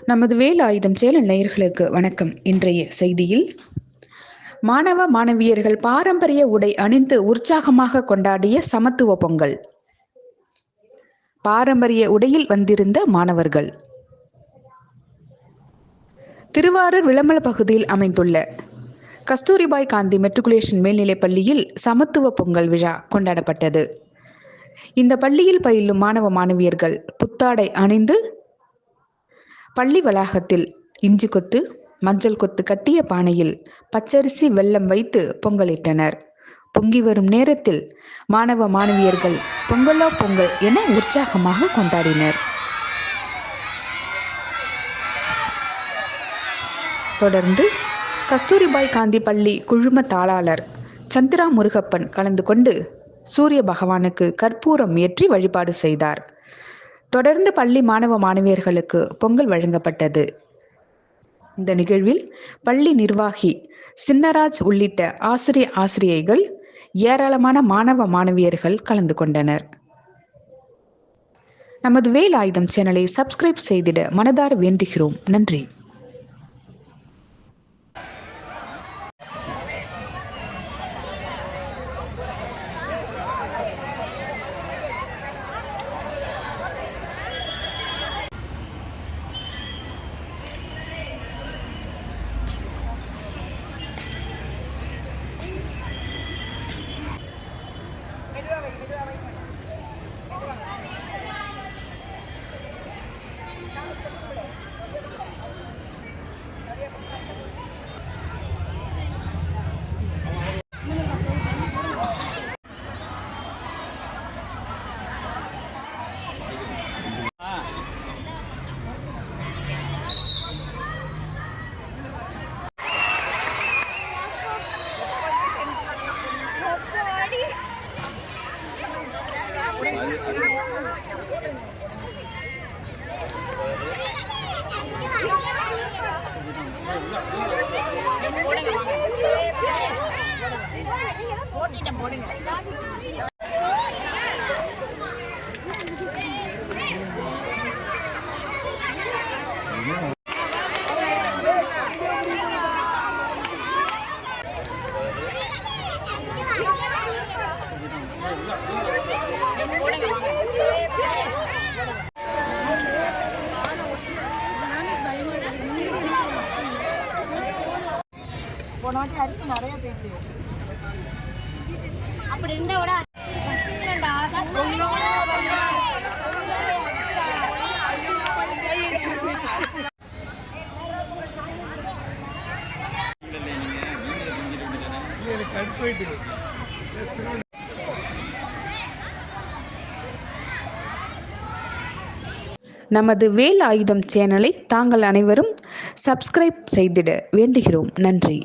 நமது வேலாயுதம் சேனல் நேயர்களுக்கு வணக்கம். இன்றைய செய்தியில் மாணவ மாணவியர்கள் பாரம்பரிய உடை அணிந்து உற்சாகமாக கொண்டாடிய சமத்துவ பொங்கல். பாரம்பரிய உடையில் வந்திருந்த மாணவர்கள். திருவாரூர் விளம்பல பகுதியில் அமைந்துள்ள கஸ்தூரிபாய் காந்தி மெட்ரிகுலேஷன் மேல்நிலைப் பள்ளியில் சமத்துவ பொங்கல் விழா கொண்டாடப்பட்டது. இந்த பள்ளியில் பயிலும் மாணவ மாணவியர்கள் புத்தாடை அணிந்து பள்ளி வளாகத்தில் இஞ்சி கொத்து, மஞ்சள் கொத்து கட்டிய பானையில் பச்சரிசி வெல்லம் வைத்து பொங்கலிட்டனர். பொங்கி வரும் நேரத்தில் மாணவ மாணவியர்கள் பொங்கலோ பொங்கல் என உற்சாகமாக கொண்டாடினர். தொடர்ந்து கஸ்தூரிபாய் காந்தி பள்ளி குழும தாளாளர் சந்திரா முருகப்பன் கலந்து கொண்டு சூரிய பகவானுக்கு கற்பூரம் ஏற்றி வழிபாடு செய்தார். தொடர்ந்து பள்ளி மாணவ மாணவியர்களுக்கு பொங்கல் வழங்கப்பட்டது. இந்த நிகழ்வில் பள்ளி நிர்வாகி சின்னராஜ் உள்ளிட்ட ஆசிரியைகள், ஏராளமான மாணவ மாணவியர்கள் கலந்து கொண்டனர். நமது வேலாயுதம் சேனலை சப்ஸ்கிரைப் செய்திட மனதார வேண்டுகிறோம். நன்றி. போனவாட்டி அரிசி நிறைய போயிட்டு அப்படி இருந்தா விட நமது வேலாயுதம் சேனலை தாங்கள் அனைவரும் சப்ஸ்கிரைப் செய்திட வேண்டுகிறோம். நன்றி.